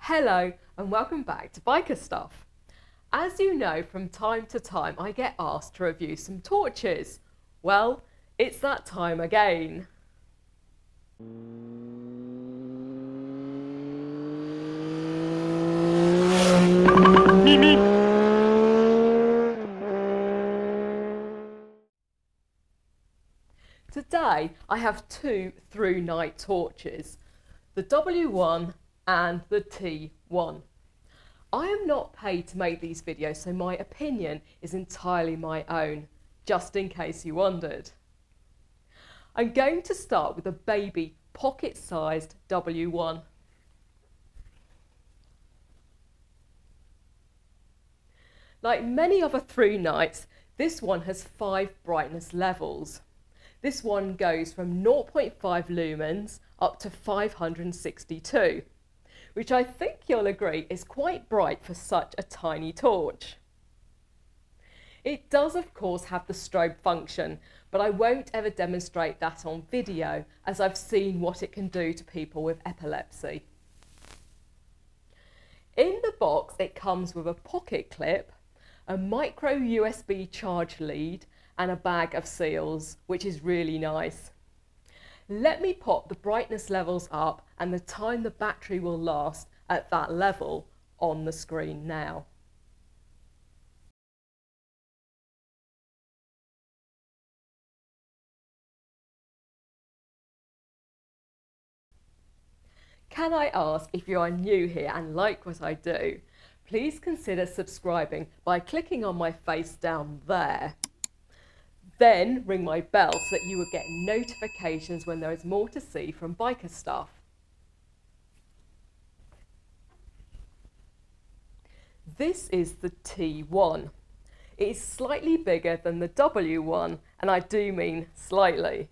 Hello and welcome back to Biker Stuff. As you know, from time to time I get asked to review some torches. Well, it's that time again. Today I have two Thrunite torches, the W1 and the T1. I am not paid to make these videos, so my opinion is entirely my own, just in case you wondered. I'm going to start with a baby pocket-sized W1. Like many other Thrunites, this one has 5 brightness levels. This one goes from 0.5 lumens up to 562, which I think you'll agree is quite bright for such a tiny torch. It does of course have the strobe function, but I won't ever demonstrate that on video as I've seen what it can do to people with epilepsy. In the box it comes with a pocket clip, a micro USB charge lead and a bag of seals, which is really nice. Let me pop the brightness levels up and the time the battery will last at that level on the screen now. Can I ask, if you are new here and like what I do, please consider subscribing by clicking on my face down there. Then ring my bell so that you will get notifications when there is more to see from Biker Stuff. This is the T1. It is slightly bigger than the W1, and I do mean slightly.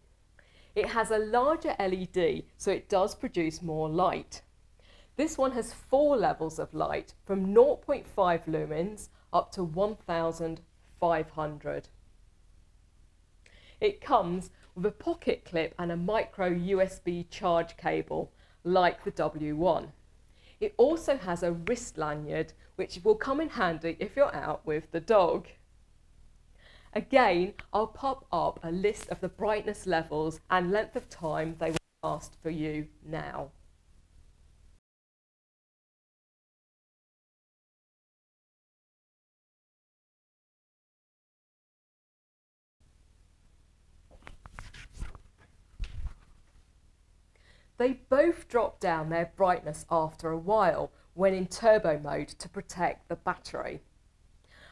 It has a larger LED, so it does produce more light. This one has 4 levels of light, from 0.5 lumens up to 1500. It comes with a pocket clip and a micro USB charge cable, like the W1. It also has a wrist lanyard, which will come in handy if you're out with the dog. Again, I'll pop up a list of the brightness levels and length of time they will last for you now. They both drop down their brightness after a while when in turbo mode to protect the battery.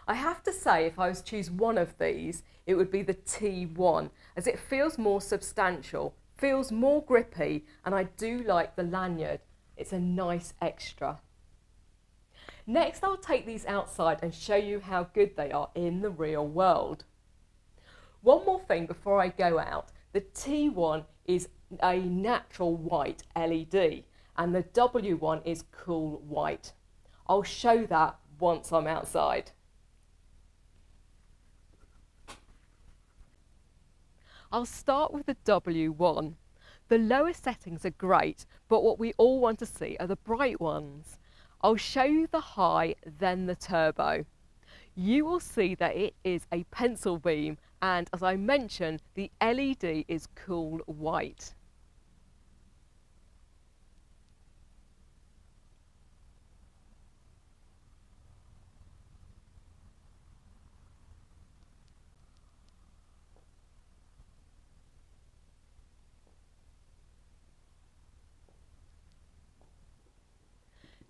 I have to say, if I was to choose one of these, it would be the T1, as it feels more substantial, feels more grippy, and I do like the lanyard. It's a nice extra. Next, I'll take these outside and show you how good they are in the real world. One more thing before I go out, the T1 is a natural white LED and the W1 is cool white. I'll show that once I'm outside. I'll start with the W1. The lower settings are great, but what we all want to see are the bright ones. I'll show you the high, then the turbo. You will see that it is a pencil beam, and as I mentioned, the LED is cool white.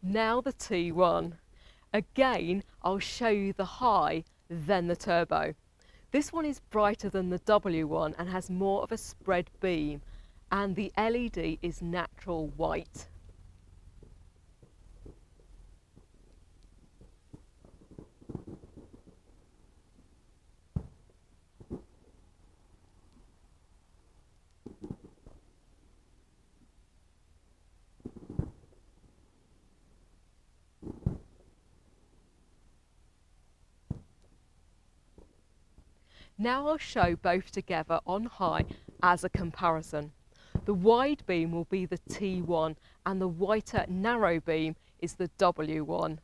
Now the T1. Again, I'll show you the high, then the turbo. This one is brighter than the W1 and has more of a spread beam, and the LED is natural white. Now I'll show both together on high as a comparison. The wide beam will be the T1 and the whiter narrow beam is the W one.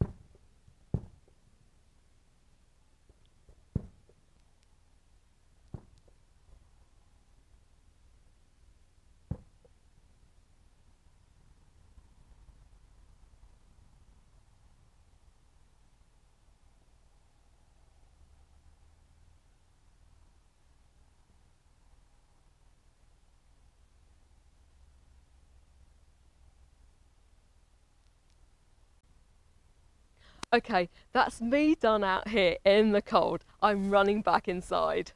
Okay, that's me done out here in the cold. I'm running back inside.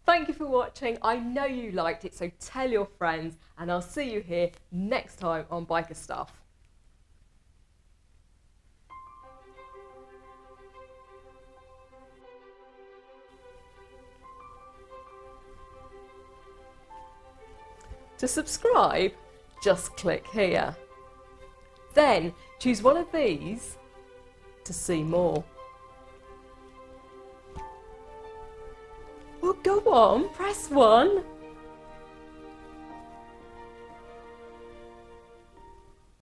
Thank you for watching. I know you liked it, so tell your friends, and I'll see you here next time on Biker Stuff. To subscribe, just click here. Then choose one of these to see more. Well, go on, press 1.